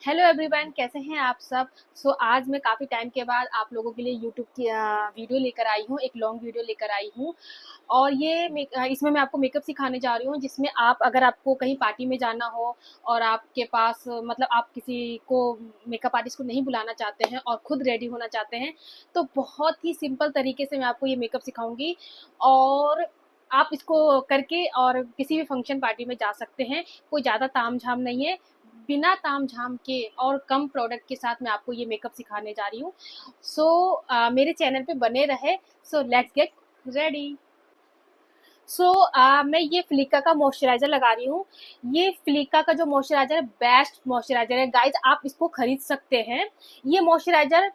Hello everyone, कैसे हैं आप सब। आज मैं काफ़ी टाइम के बाद आप लोगों के लिए यूट्यूब की वीडियो लेकर आई हूँ, एक लॉन्ग वीडियो लेकर आई हूँ। और इसमें मैं आपको मेकअप सिखाने जा रही हूँ, जिसमें आप अगर आपको कहीं पार्टी में जाना हो और आपके पास मतलब आप किसी को मेकअप आर्टिस्ट को नहीं बुलाना चाहते हैं और खुद रेडी होना चाहते हैं, तो बहुत ही सिंपल तरीके से मैं आपको ये मेकअप सिखाऊंगी। और आप इसको करके और किसी भी फंक्शन पार्टी में जा सकते हैं। कोई ज़्यादा ताम झाम नहीं है, बिना ताम-झाम के और कम प्रोडक्ट के साथ मैं आपको ये मेकअप सिखाने जा रही हूँ। मेरे चैनल पे बने रहे। Let's get ready. मैं ये फ्लिका का मॉइस्चराइज़र लगा रही हूँ। ये फ्लिका का जो मॉइस्चराइज़र है, बेस्ट मॉइस्चराइज़र है गाइज़, आप इसको खरीद सकते हैं। ये मॉइस्चराइज़र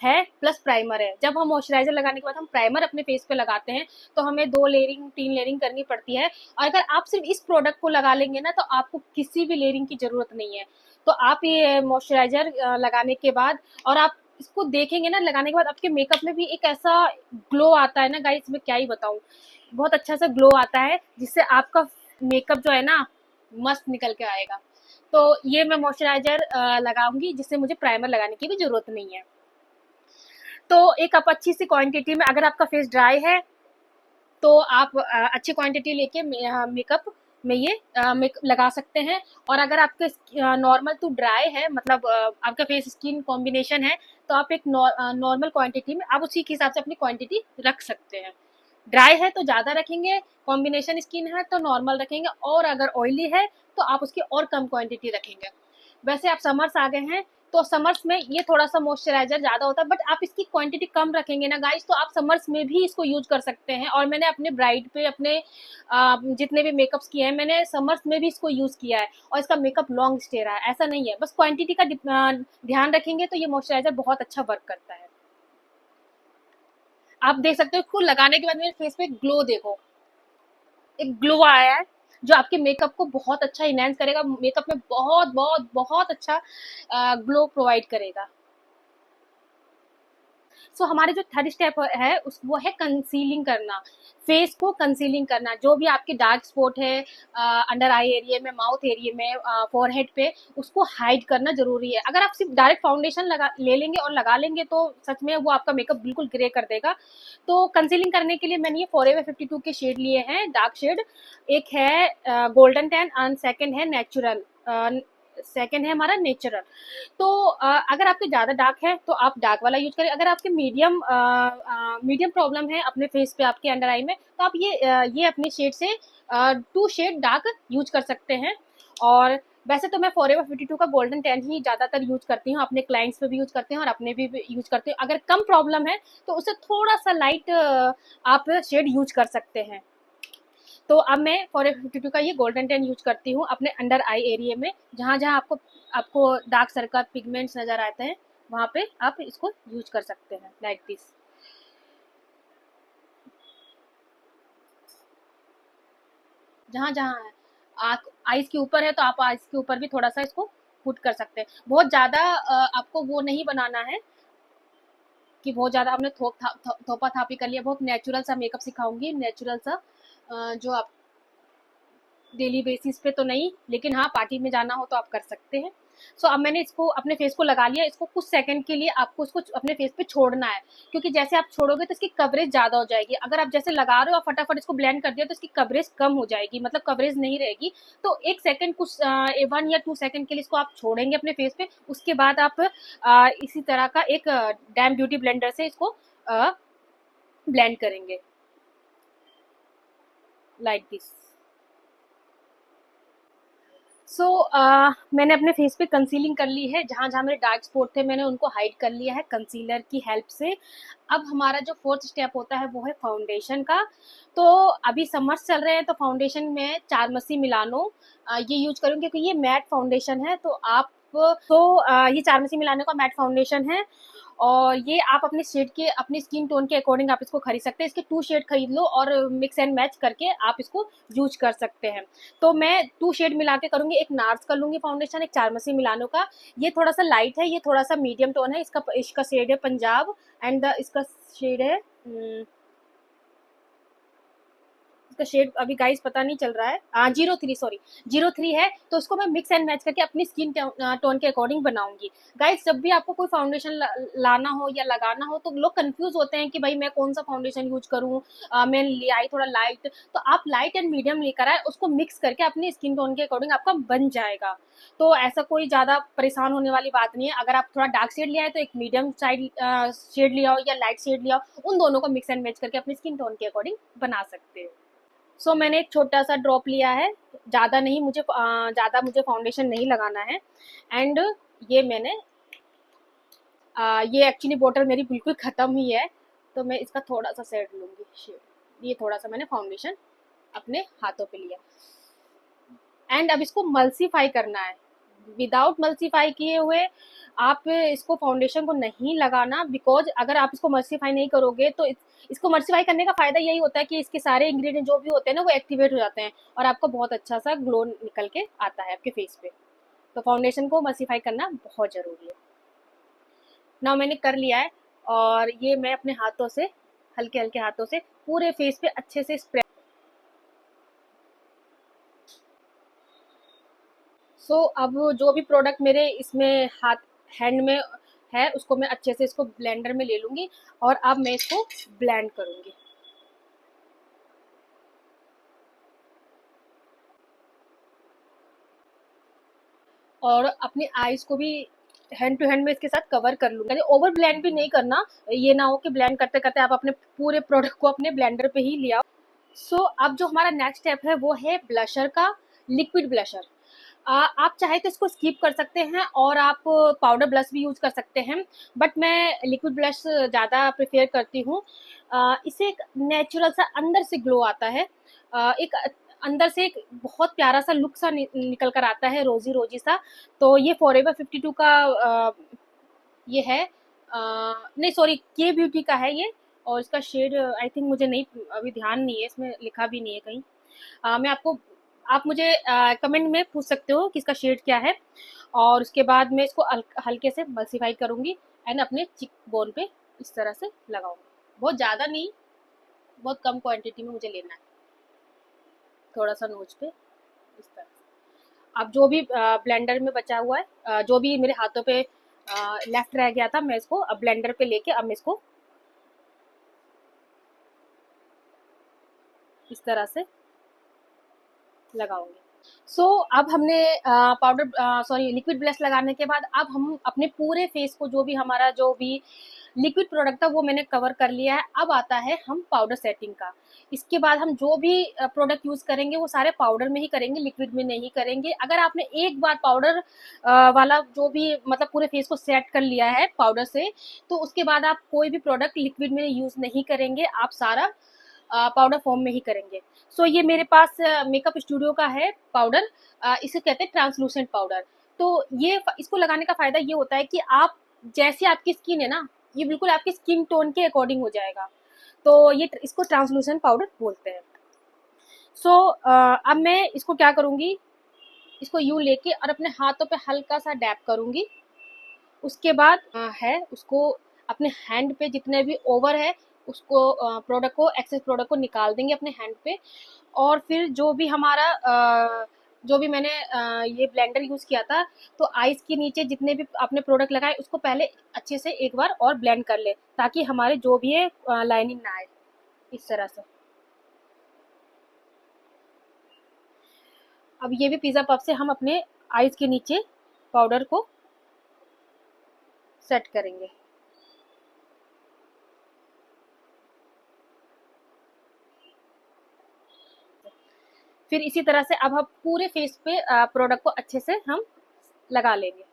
है प्लस प्राइमर है। जब हम मॉइस्चराइज़र लगाने के बाद हम प्राइमर अपने फेस पे लगाते हैं, तो हमें 2 लेयरिंग 3 लेयरिंग करनी पड़ती है। और अगर आप सिर्फ इस प्रोडक्ट को लगा लेंगे ना, तो आपको किसी भी लेयरिंग की ज़रूरत नहीं है। तो आप ये मॉइस्चराइज़र लगाने के बाद और आप इसको देखेंगे ना, लगाने के बाद आपके मेकअप में भी एक ऐसा ग्लो आता है ना गाइज़, मैं क्या ही बताऊँ। बहुत अच्छा सा ग्लो आता है, जिससे आपका मेकअप जो है ना मस्त निकल के आएगा। तो ये मैं मॉइस्चराइज़र लगाऊंगी, जिससे मुझे प्राइमर लगाने की भी ज़रूरत नहीं है। तो एक आप अच्छी सी क्वांटिटी में, अगर आपका फेस ड्राई है तो आप अच्छी क्वांटिटी लेके मेकअप में ये लगा सकते हैं। और अगर आपके नॉर्मल टू ड्राई है, मतलब आपका फेस स्किन कॉम्बिनेशन है, तो आप एक नॉर्मल क्वांटिटी में आप उसी के हिसाब से अपनी क्वांटिटी रख सकते हैं। ड्राई है तो ज़्यादा रखेंगे, कॉम्बिनेशन स्किन है तो नॉर्मल रखेंगे, और अगर ऑयली है तो आप उसकी और कम क्वांटिटी रखेंगे। वैसे आप समर्स आ गए हैं, तो समर्स में ये थोड़ा सा मॉइस्चराइजर ज़्यादा होता है, बट आप इसकी क्वांटिटी कम रखेंगे ना गाइस, तो आप समर्स में भी इसको यूज कर सकते हैं। और मैंने अपने ब्राइड पे अपने जितने भी मेकअप्स किए हैं, मैंने समर्स में भी इसको यूज़ किया है, और इसका मेकअप लॉन्ग स्टे रहा है। ऐसा नहीं है, बस क्वांटिटी का ध्यान रखेंगे तो ये मॉइस्चराइजर बहुत अच्छा वर्क करता है। आप देख सकते हो, इसको लगाने के बाद मेरे फेस पे ग्लो देखो, एक ग्लो आया है, जो आपके मेकअप को बहुत अच्छा इनहेंस करेगा, मेकअप में बहुत बहुत बहुत अच्छा ग्लो प्रोवाइड करेगा। हमारे जो थर्ड स्टेप है उस वो है कंसीलिंग करना। फेस को कंसीलिंग करना, जो भी आपके डार्क स्पॉट है अंडर आई एरिया में, माउथ एरिया में, फोरहेड पे, उसको हाइड करना जरूरी है। अगर आप सिर्फ डायरेक्ट फाउंडेशन लगा ले लेंगे और लगा लेंगे, तो सच में वो आपका मेकअप बिल्कुल ग्रे कर देगा। तो कंसीलिंग करने के लिए मैंने ये फॉरएवर 52 के शेड लिए हैं, डार्क शेड। एक है गोल्डन टैन एंड सेकंड है नेचुरल, सेकंड है हमारा नेचुरल। तो अगर आपके ज़्यादा डार्क है तो आप डार्क वाला यूज करें। अगर आपके मीडियम प्रॉब्लम है अपने फेस पे, आपके अंडर आई में, तो आप ये अपने शेड से 2 शेड डार्क यूज कर सकते हैं। और वैसे तो मैं फॉरएवर 52 का गोल्डन टैन ही ज़्यादातर यूज करती हूँ, अपने क्लाइंट्स पे भी यूज करते हैं और अपने भी यूज करते हैं। अगर कम प्रॉब्लम है तो उससे थोड़ा सा लाइट आप शेड यूज कर सकते हैं। तो अब मैं फॉरएवर 52 का ये गोल्डन टैन यूज करती हूँ अपने अंडर आई एरिया में, जहाँ जहाँ आपको आपको डार्क सर्कल पिगमेंट्स नजर आते हैं, वहाँ पे आप इसको यूज कर सकते हैं लाइक दिस। जहाँ जहाँ है, आप आइज के ऊपर है तो आप आइज के ऊपर भी थोड़ा सा इसको पुट कर सकते हैं। बहुत ज्यादा आपको वो नहीं बनाना है कि बहुत ज्यादा आपने थोपा थापी कर लिया। बहुत नेचुरल सा मेकअप सिखाऊंगी, नेचुरल सा, जो आप डेली बेसिस पे तो नहीं, लेकिन हाँ पार्टी में जाना हो तो आप कर सकते हैं। अब मैंने इसको अपने फेस को लगा लिया। इसको कुछ सेकंड के लिए आपको इसको अपने फेस पे छोड़ना है, क्योंकि जैसे आप छोड़ोगे तो इसकी कवरेज ज़्यादा हो जाएगी। अगर आप जैसे लगा रहे हो और फटाफट इसको ब्लेंड कर दिया, तो इसकी कवरेज कम हो जाएगी, मतलब कवरेज नहीं रहेगी। तो 1 सेकंड, कुछ 1 या 2 सेकंड के लिए इसको आप छोड़ेंगे अपने फेस पे। उसके बाद आप इसी तरह का एक डैम ब्यूटी ब्लेंडर से इसको ब्लेंड करेंगे लाइक दिस। मैंने अपने फेस पे कंसीलिंग कर ली है, जहाँ जहाँ मेरे डार्क स्पॉट थे मैंने उनको हाइड कर लिया है कंसीलर की हेल्प से। अब हमारा जो फोर्थ स्टेप होता है वो है फाउंडेशन का। तो अभी समर्स चल रहे हैं, तो फाउंडेशन में चारमसी मिलानो ये यूज करूँगी, क्योंकि ये मैट फाउंडेशन है। ये चारमसी मिलानो का मैट फाउंडेशन है, और ये आप अपने शेड के, अपनी स्किन टोन के अकॉर्डिंग आप इसको खरीद सकते हैं। इसके 2 शेड खरीद लो और मिक्स एंड मैच करके आप इसको यूज कर सकते हैं। तो मैं 2 शेड मिला के करूँगी, एक नार्स का लूँगी फाउंडेशन, एक चारमसी मिलानो का। ये थोड़ा सा लाइट है, ये थोड़ा सा मीडियम टोन है। इसका शेड है पंजाब, एंड इसका शेड है इसका शेड अभी गाइस पता नहीं चल रहा है, हाँ 03, सॉरी 03 है। तो उसको मैं मिक्स एंड मैच करके अपनी स्किन टोन के अकॉर्डिंग बनाऊंगी। गाइस जब भी आपको कोई फाउंडेशन लाना हो या लगाना हो तो लोग कंफ्यूज होते हैं कि भाई मैं कौन सा फाउंडेशन यूज करूँ, मैं ले आई थोड़ा लाइट, तो आप लाइट एंड मीडियम लेकर आए, उसको मिक्स करके अपनी स्किन टोन के अकॉर्डिंग आपका बन जाएगा। तो ऐसा कोई ज़्यादा परेशान होने वाली बात नहीं है। अगर आप थोड़ा डार्क शेड ले आए तो एक मीडियम साइड शेड ले आओ या लाइट शेड ले आओ, उन दोनों को मिक्स एंड मैच करके अपनी स्किन टोन के अकॉर्डिंग बना सकते हो। सो मैंने एक छोटा सा ड्रॉप लिया है, ज़्यादा नहीं, ज़्यादा मुझे फाउंडेशन नहीं लगाना है। एंड ये मैंने ये एक्चुअली बॉटल मेरी बिल्कुल ख़त्म ही है, तो मैं इसका थोड़ा सा शेड लूँगी, शेड ये थोड़ा सा मैंने फाउंडेशन अपने हाथों पे लिया। एंड अब इसको मल्सीफाई करना है। विदाउट मल्सीफाई किए हुए आप इसको फाउंडेशन को नहीं लगाना, बिकॉज अगर आप इसको मल्सीफाई नहीं करोगे तो इसको मल्सीफाई करने का फायदा यही होता है कि इसके सारे इंग्रेडिएंट जो भी होते हैं ना वो एक्टिवेट हो जाते हैं और आपको बहुत अच्छा सा ग्लो निकल के आता है आपके फेस पे। तो फाउंडेशन को मल्सीफाई करना बहुत ज़रूरी है। ना मैंने कर लिया है और ये मैं अपने हाथों से हल्के हल्के हाथों से पूरे फेस पे अच्छे से स्प्रेड। सो अब जो भी प्रोडक्ट मेरे इसमें हैंड में है उसको मैं अच्छे से इसको ब्लेंडर में ले लूँगी और अब मैं इसको ब्लेंड करूँगी। और अपनी आईज को भी हैंड टू हैंड में इसके साथ कवर कर लूँगी। ओवर ब्लेंड भी नहीं करना, ये ना हो कि ब्लेंड करते करते आप अपने पूरे प्रोडक्ट को अपने ब्लेंडर पे ही ले आओ। सो अब जो हमारा नेक्स्ट स्टेप है वो है ब्लशर का, लिक्विड ब्लशर। आप चाहे तो इसको स्किप कर सकते हैं और आप पाउडर ब्लश भी यूज कर सकते हैं, बट मैं लिक्विड ब्लश ज़्यादा प्रेफर करती हूँ। इससे एक नेचुरल सा अंदर से ग्लो आता है, एक अंदर से एक बहुत प्यारा सा लुक सा निकल कर आता है, रोजी रोजी सा। तो ये फॉरएवर 52 का ये है, नहीं सॉरी के ब्यूटी का है ये। और इसका शेड आई थिंक मुझे नहीं अभी ध्यान नहीं है, इसमें लिखा भी नहीं है कहीं। मैं आपको आप मुझे कमेंट में पूछ सकते हो कि इसका शेड क्या है। और उसके बाद मैं इसको हल्के से मल्सीफाई करूँगी एंड अपने चिक बोन पे इस तरह से लगाऊंगी। बहुत ज़्यादा नहीं, बहुत कम क्वांटिटी में मुझे लेना है, थोड़ा सा नोज पे इस तरह से। अब जो भी ब्लेंडर में बचा हुआ है, जो भी मेरे हाथों पे लेफ्ट रह गया था, मैं इसको अब ब्लेंडर पे लेके अब मैं इसको इस तरह से लगाऊंगी। अब हमने पाउडर सॉरी लिक्विड ब्लश लगाने के बाद अब हम अपने पूरे फेस को जो भी लिक्विड प्रोडक्ट था वो मैंने कवर कर लिया है। अब आता है हम पाउडर सेटिंग का। इसके बाद हम जो भी प्रोडक्ट यूज करेंगे वो सारे पाउडर में ही करेंगे, लिक्विड में नहीं करेंगे। अगर आपने एक बार पाउडर वाला जो भी मतलब पूरे फेस को सेट कर लिया है पाउडर से, तो उसके बाद आप कोई भी प्रोडक्ट लिक्विड में यूज नहीं करेंगे, आप सारा पाउडर फॉर्म में ही करेंगे। ये मेरे पास मेकअप स्टूडियो का है पाउडर, इसे कहते हैं ट्रांसलूसेंट पाउडर। तो ये इसको लगाने का फायदा ये होता है कि आप जैसे आपकी स्किन है ना, ये बिल्कुल आपकी स्किन टोन के अकॉर्डिंग हो जाएगा। तो ये इसको ट्रांसलूसेंट पाउडर बोलते हैं। अब मैं इसको क्या करूँगी, इसको यूँ लेके और अपने हाथों पे हल्का सा डैप करूँगी। उसके बाद है उसको अपने हैंड पे जितने भी ओवर है उसको प्रोडक्ट को एक्सेस प्रोडक्ट को निकाल देंगे अपने हैंड पे। और फिर जो भी हमारा जो भी मैंने ये ब्लेंडर यूज़ किया था, तो आइस के नीचे जितने भी आपने प्रोडक्ट लगाए उसको पहले अच्छे से एक बार और ब्लेंड कर ले, ताकि हमारे जो भी है लाइनिंग ना आए इस तरह से। अब ये भी पिज़्ज़ा पफ से हम अपने आइस के नीचे पाउडर को सेट करेंगे। फिर इसी तरह से अब हम पूरे फेस पे प्रोडक्ट को अच्छे से हम लगा लेंगे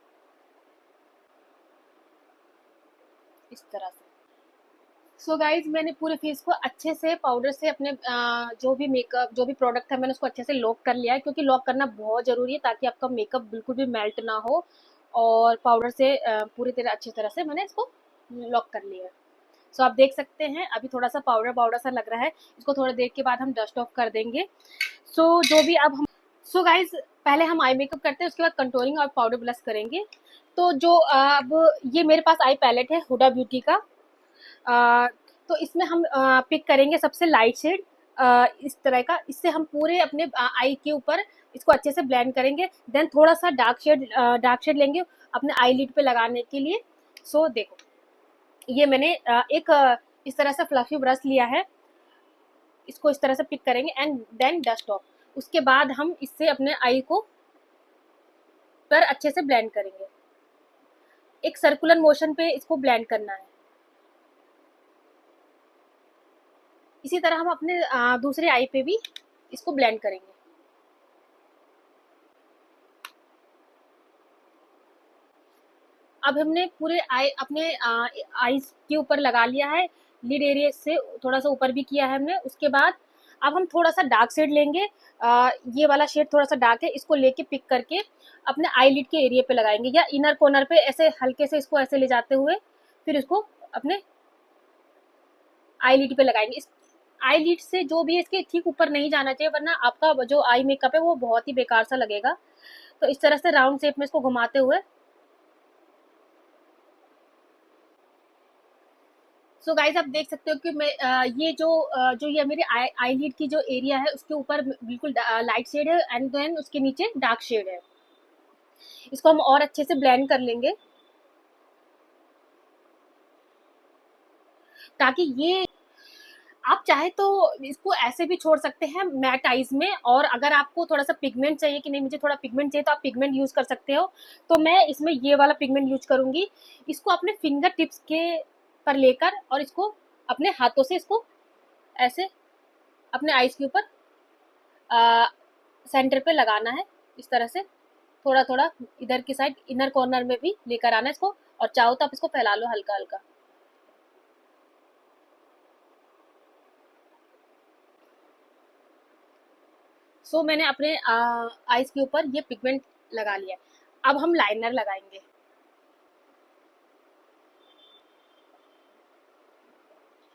इस तरह से। गाइज मैंने पूरे फेस को अच्छे से पाउडर से अपने जो भी मेकअप जो भी प्रोडक्ट था मैंने उसको अच्छे से लॉक कर लिया है, क्योंकि लॉक करना बहुत ज़रूरी है ताकि आपका मेकअप बिल्कुल भी मेल्ट ना हो। और पाउडर से पूरी तरह अच्छी तरह से मैंने इसको लॉक कर लिया है। आप देख सकते हैं अभी थोड़ा सा पाउडर पाउडर सा लग रहा है, इसको थोड़ी देर के बाद हम डस्ट ऑफ कर देंगे। जो भी अब हम गाइज पहले हम आई मेकअप करते हैं, उसके बाद कंटूरिंग और पाउडर ब्लश करेंगे। तो जो अब ये मेरे पास आई पैलेट है हुडा ब्यूटी का, तो इसमें हम पिक करेंगे सबसे लाइट शेड इस तरह का। इससे हम पूरे अपने आई के ऊपर इसको अच्छे से ब्लेंड करेंगे। देन थोड़ा सा डार्क शेड लेंगे अपने आई लिड पे लगाने के लिए। सो देखो, ये मैंने एक इस तरह से फ्लफी ब्रश लिया है, इसको इस तरह से पिक करेंगे एंड देन डस्ट ऑफ। उसके बाद हम इससे अपने आई को पर अच्छे से ब्लेंड करेंगे। एक सर्कुलर मोशन पे इसको ब्लेंड करना है। इसी तरह हम अपने दूसरे आई पे भी इसको ब्लेंड करेंगे। अब हमने पूरे आई अपने आईज के ऊपर लगा लिया है, लिड एरिया से थोड़ा सा ऊपर भी किया है हमने। उसके बाद अब हम थोड़ा सा डार्क शेड लेंगे, ये वाला शेड थोड़ा सा डार्क है, इसको लेके पिक करके अपने आई लिड के एरिया पे लगाएंगे, या इनर कॉर्नर पे ऐसे हल्के से इसको ऐसे ले जाते हुए फिर इसको अपने आई लिड पे लगाएंगे। इस आई लिड से जो भी है इसके ठीक ऊपर नहीं जाना चाहिए, वरना आपका जो आई मेकअप है वो बहुत ही बेकार सा लगेगा। तो इस तरह से राउंड शेप में इसको घुमाते हुए। सो गाइज आप देख सकते हो कि मैं ये जो ये मेरे आई लिड की जो एरिया है उसके ऊपर बिल्कुल लाइट शेड है एंड देन उसके नीचे डार्क शेड है। इसको हम और अच्छे से ब्लेंड कर लेंगे ताकि ये, आप चाहे तो इसको ऐसे भी छोड़ सकते हैं मैट आइज में, और अगर आपको थोड़ा सा पिगमेंट चाहिए कि नहीं मुझे थोड़ा पिगमेंट चाहिए तो आप पिगमेंट यूज कर सकते हो। तो मैं इसमें ये वाला पिगमेंट यूज करूंगी। इसको अपने फिंगर टिप्स के पर लेकर और इसको अपने हाथों से इसको ऐसे अपने आईज के ऊपर सेंटर पे लगाना है। इस तरह से थोड़ा थोड़ा इधर की साइड इनर कॉर्नर में भी लेकर आना है इसको, और चाहो तो आप इसको फैला लो हल्का हल्का। सो मैंने अपने आईज के ऊपर ये पिगमेंट लगा लिया। अब हम लाइनर लगाएंगे।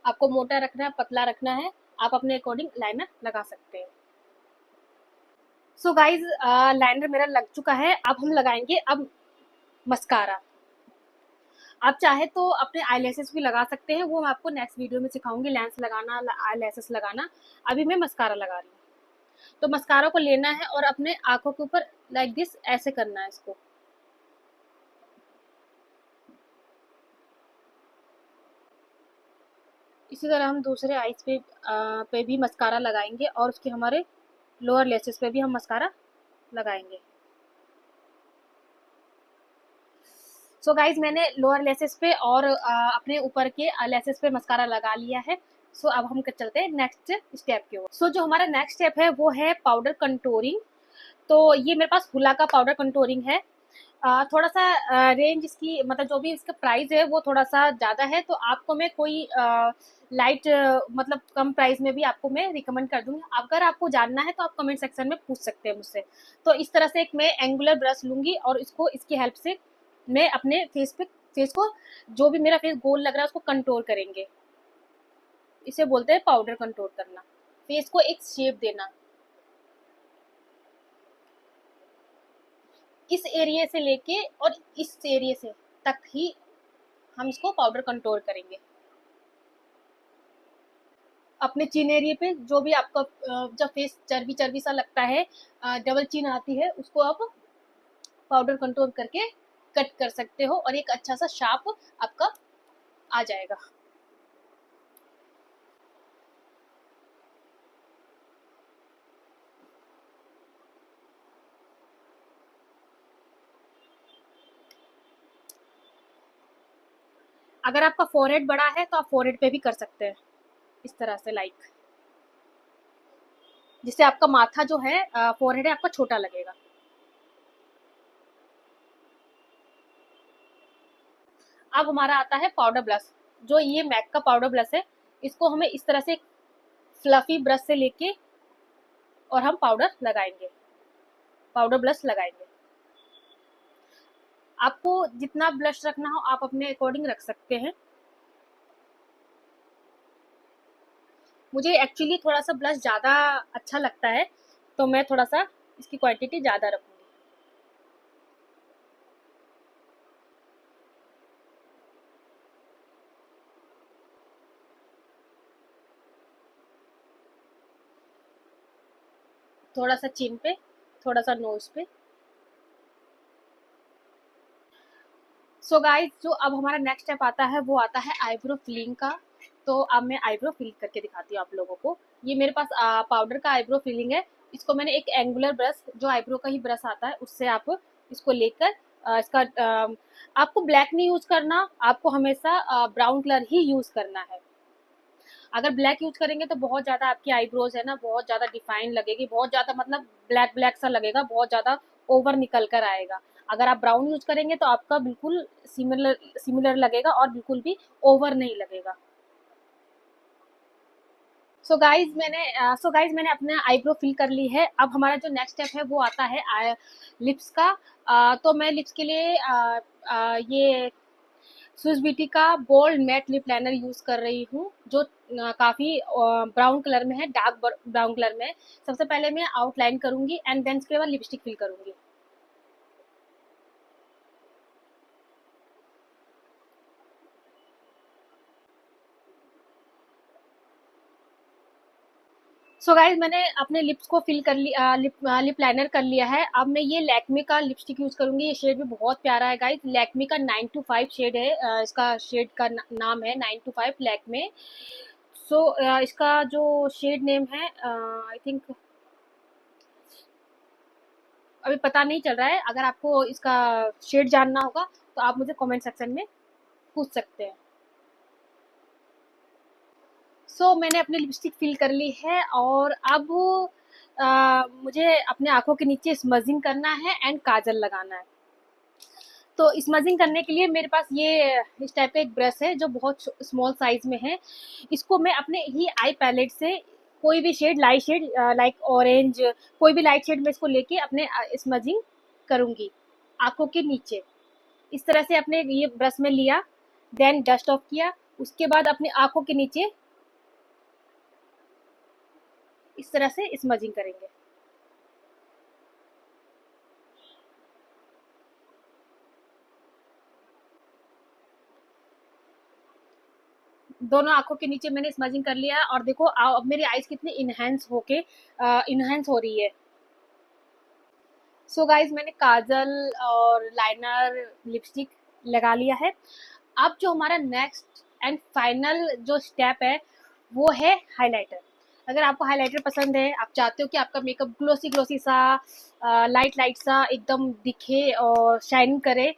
आपको मोटा रखना है पतला रखना है, आप अपने अकॉर्डिंग लाइनर लगा सकते हैं। सो गाइज लाइनर मेरा लग चुका है। अब हम लगाएंगे अब मस्कारा। आप चाहे तो अपने आई लैसेस भी लगा सकते हैं, वो मैं आपको नेक्स्ट वीडियो में सिखाऊंगी, लेंस लगाना आई लैसेस लगाना। अभी मैं मस्कारा लगा रही हूँ। तो मस्कारा को लेना है और अपने आंखों के ऊपर लाइक दिस ऐसे करना है इसको। इसी तरह हम दूसरे आईज पे भी मस्कारा लगाएंगे और उसके हमारे लोअर लेसेस पे भी हम मस्कारा लगाएंगे। सो गाइज मैंने लोअर लेसेस पे और अपने ऊपर के लेसेस पे मस्कारा लगा लिया है। सो अब हम चलते हैं नेक्स्ट स्टेप की ओर। सो जो हमारा नेक्स्ट स्टेप है वो है पाउडर कंटूरिंग। तो ये मेरे पास हुला का पाउडर कंटूरिंग है। थोड़ा सा रेंज इसकी मतलब जो भी इसका प्राइस है वो थोड़ा सा ज़्यादा है, तो आपको मैं कोई लाइट मतलब कम प्राइस में भी आपको मैं रिकमेंड कर दूंगी। अगर आपको जानना है तो आप कमेंट सेक्शन में पूछ सकते हैं मुझसे। तो इस तरह से एक मैं एंगुलर ब्रश लूंगी और इसको इसकी हेल्प से मैं अपने फेस को जो भी मेरा फेस गोल लग रहा है उसको कंट्रोल करेंगे। इसे बोलते हैं पाउडर कंट्रोल करना, फेस को एक शेप देना। इस एरिया से लेके और इस एरिया से तक ही हम इसको पाउडर कंट्रोल करेंगे। अपने चिन एरिया पे जो भी आपका जब फेस चर्बी चर्बी सा लगता है, डबल चिन आती है, उसको आप पाउडर कंट्रोल करके कट कर सकते हो और एक अच्छा सा शार्प आपका आ जाएगा। अगर आपका फोरहेड बड़ा है तो आप फोरहेड पे भी कर सकते हैं इस तरह से, लाइक जिससे आपका माथा जो है फोरहेड है आपका छोटा लगेगा। अब हमारा आता है पाउडर ब्लश। जो ये मैक का पाउडर ब्लश है, इसको हमें इस तरह से फ्लफी ब्रश से लेके और हम पाउडर लगाएंगे, पाउडर ब्लश लगाएंगे। आपको जितना ब्लश रखना हो आप अपने अकॉर्डिंग रख सकते हैं। मुझे एक्चुअली थोड़ा सा ब्लश ज़्यादा अच्छा लगता है, तो मैं थोड़ा सा इसकी क्वांटिटी ज़्यादा रखूँगी। थोड़ा सा चिन पे, थोड़ा सा नोज पे। सो गाइस, जो अब हमारा नेक्स्ट स्टेप आता है वो आता है आईब्रो फिलिंग का। तो अब मैं आईब्रो फिल करके दिखाती हूँ आप लोगों को। ये मेरे पास पाउडर का आईब्रो फिलिंग है। इसको मैंने एक एंगुलर ब्रश, जो आईब्रो का ही ब्रश आता है, उससे आप इसको लेकर इसका आपको ब्लैक नहीं यूज करना, आपको हमेशा ब्राउन कलर ही यूज करना है। अगर ब्लैक यूज करेंगे तो बहुत ज्यादा आपकी आईब्रोज है ना, बहुत ज्यादा डिफाइन लगेगी, बहुत ज्यादा मतलब ब्लैक ब्लैक सा लगेगा, बहुत ज्यादा ओवर निकल कर आएगा। अगर आप ब्राउन यूज करेंगे तो आपका बिल्कुल सिमिलर सिमिलर लगेगा और बिल्कुल भी ओवर नहीं लगेगा। सो गाइज मैंने अपना आईब्रो फिल कर ली है। अब हमारा जो नेक्स्ट स्टेप है वो आता है लिप्स का। तो मैं लिप्स के लिए ये स्विस ब्यूटी का bold matte lip liner use कर रही हूँ, जो काफी ब्राउन कलर में है, डार्क ब्राउन कलर में है। सबसे पहले मैं आउटलाइन करूंगी एंड देन उसके बाद लिपस्टिक फिल करूंगी। गाइज मैंने अपने लिप्स को फिल कर लिया, लिप लाइनर कर लिया है। अब मैं ये लैक्मे का लिपस्टिक यूज करूंगी। ये शेड भी बहुत प्यारा है गाइज, लैक्मे का 925 शेड है। इसका शेड का नाम है 925 लैक्मे। इसका जो शेड नेम है आई थिंक अभी पता नहीं चल रहा है। अगर आपको इसका शेड जानना होगा तो आप मुझे कमेंट सेक्शन में पूछ सकते हैं। मैंने अपनी लिपस्टिक फिल कर ली है और अब मुझे अपने आंखों के नीचे स्मजिंग करना है एंड काजल लगाना है। तो स्मजिंग करने के लिए मेरे पास ये इस टाइप का एक ब्रश है जो बहुत स्मॉल साइज में है। इसको मैं अपने ही आई पैलेट से कोई भी shade, light shade like orange, कोई भी लाइट शेड में इसको लेके अपने स्मजिंग करूंगी आंखों के नीचे। इस तरह से अपने ये ब्रश में लिया, देन डस्ट ऑफ किया, उसके बाद अपनी आंखों के नीचे इस तरह से स्मजिंग करेंगे। दोनों आंखों के नीचे मैंने स्मजिंग कर लिया और देखो अब मेरी आईज कितनी इनहेंस हो रही है। गाइज मैंने काजल और लाइनर लिपस्टिक लगा लिया है। अब जो हमारा नेक्स्ट एंड फाइनल जो स्टेप है वो है हाइलाइटर। अगर आपको हाइलाइटर पसंद है, आप चाहते हो कि आपका मेकअप ग्लोसी ग्लोसी सा, लाइट लाइट सा एकदम दिखे और शाइन करे,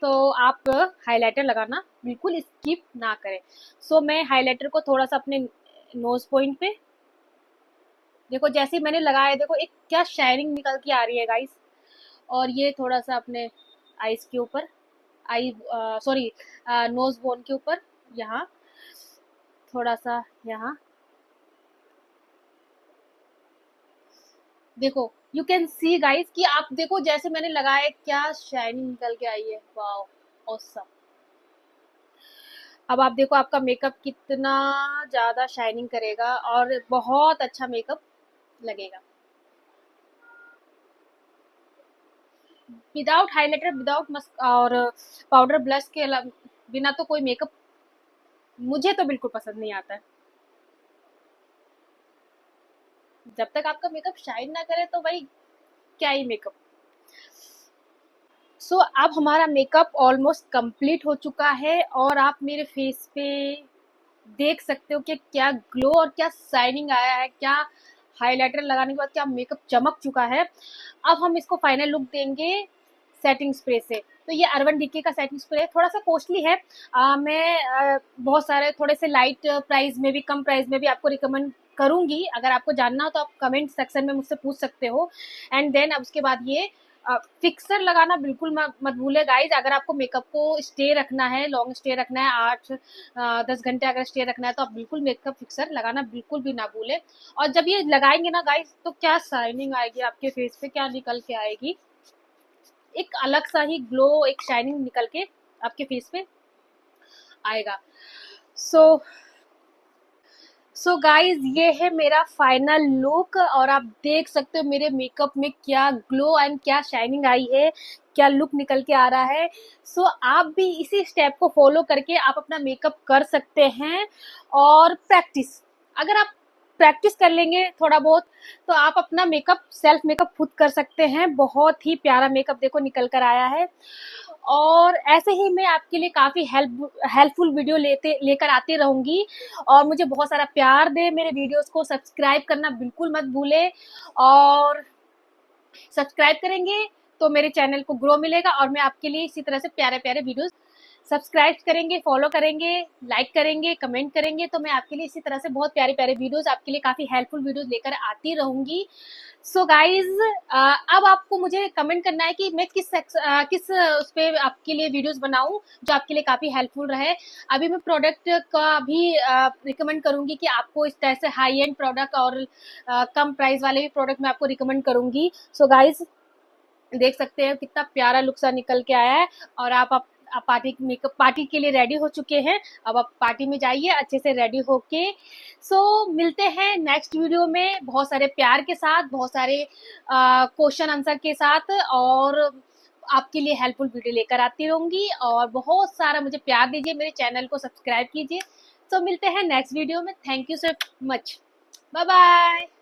तो आप हाइलाइटर लगाना बिल्कुल स्किप ना करें। मैं हाइलाइटर को थोड़ा सा अपने नोज पॉइंट पे, देखो जैसे ही मैंने लगाया, देखो एक क्या शाइनिंग निकल के आ रही है गाइस। और ये थोड़ा सा अपने आईज के ऊपर, आई सॉरी नोज बोन के ऊपर, यहाँ थोड़ा सा, यहाँ देखो यू कैन सी गाइस कि आप देखो जैसे मैंने लगाया क्या शाइनिंग निकल के आई है। Wow, awesome. अब आप देखो आपका मेकअप कितना ज्यादा शाइनिंग करेगा और बहुत अच्छा मेकअप लगेगा। विदाउट हाइलाइटर, विदाउट मस्क और पाउडर ब्लश के बिना तो कोई मेकअप मुझे तो बिल्कुल पसंद नहीं आता है। जब तक आपका मेकअप शाइन ना करे तो भाई क्या ही मेकअप। अब हमारा मेकअप ऑलमोस्ट कंप्लीट हो चुका है और आप मेरे फेस पे देख सकते हो कि क्या ग्लो और क्या शाइनिंग आया है, क्या हाइलाइटर लगाने के बाद क्या मेकअप चमक चुका है। अब हम इसको फाइनल लुक देंगे सेटिंग स्प्रे से। तो ये अर्बन डिके का सेटिंग स्प्रे थोड़ा सा कॉस्टली है। मैं बहुत सारे थोड़े से लाइट प्राइस में भी, कम प्राइस में भी आपको रिकमेंड करूंगी। अगर आपको जानना हो तो आप कमेंट सेक्शन में मुझसे पूछ सकते हो। एंड देन अब उसके बाद ये फिक्सर लगाना बिल्कुल मत भूले गाइज। अगर आपको मेकअप को स्टे रखना है, लॉन्ग स्टे रखना है, 8-10 घंटे अगर स्टे रखना है, तो आप बिल्कुल मेकअप फिक्सर लगाना बिल्कुल भी ना भूले। और जब ये लगाएंगे ना गाइज तो क्या शाइनिंग आएगी आपके फेस पे, क्या निकल के आएगी, एक अलग सा ही ग्लो, एक शाइनिंग निकल के आपके फेस पे आएगा। सो गाइज ये है मेरा फाइनल लुक और आप देख सकते हो मेरे मेकअप में क्या ग्लो एंड क्या शाइनिंग आई है, क्या लुक निकल के आ रहा है। आप भी इसी स्टेप को फॉलो करके आप अपना मेकअप कर सकते हैं। और प्रैक्टिस, अगर आप प्रैक्टिस कर लेंगे थोड़ा बहुत तो आप अपना मेकअप सेल्फ मेकअप खुद कर सकते हैं। बहुत ही प्यारा मेकअप देखो निकल कर आया है। और ऐसे ही मैं आपके लिए काफी हेल्पफुल वीडियो लेकर आती रहूंगी। और मुझे बहुत सारा प्यार दे, मेरे वीडियोस को सब्सक्राइब करना बिल्कुल मत भूले। और सब्सक्राइब करेंगे तो मेरे चैनल को ग्रो मिलेगा और मैं आपके लिए इसी तरह से प्यारे प्यारे वीडियोस सब्सक्राइब करेंगे, फॉलो करेंगे, लाइक करेंगे, कमेंट करेंगे तो मैं आपके लिए इसी तरह से बहुत प्यारे प्यारे वीडियोस, आपके लिए काफी हेल्पफुल वीडियोस लेकर आती रहूंगी। सो गाइज अब आपको मुझे कमेंट करना है कि मैं किस उस पे आपके लिए वीडियोस बनाऊं जो आपके लिए काफी हेल्पफुल रहे। अभी मैं प्रोडक्ट का भी रिकमेंड करूंगी कि आपको इस तरह से हाई एंड प्रोडक्ट और कम प्राइस वाले भी प्रोडक्ट मैं आपको रिकमेंड करूंगी। सो गाइज देख सकते हैं कितना प्यारा लुक सा निकल के आया है। और आप पार्टी के लिए रेडी हो चुके हैं। अब आप पार्टी में जाइए अच्छे से रेडी होके। सो मिलते हैं नेक्स्ट वीडियो में बहुत सारे प्यार के साथ, बहुत सारे क्वेश्चन आंसर के साथ और आपके लिए हेल्पफुल वीडियो लेकर आती रहूंगी। और बहुत सारा मुझे प्यार दीजिए, मेरे चैनल को सब्सक्राइब कीजिए। सो मिलते हैं नेक्स्ट वीडियो में। Thank you so much. Bye bye.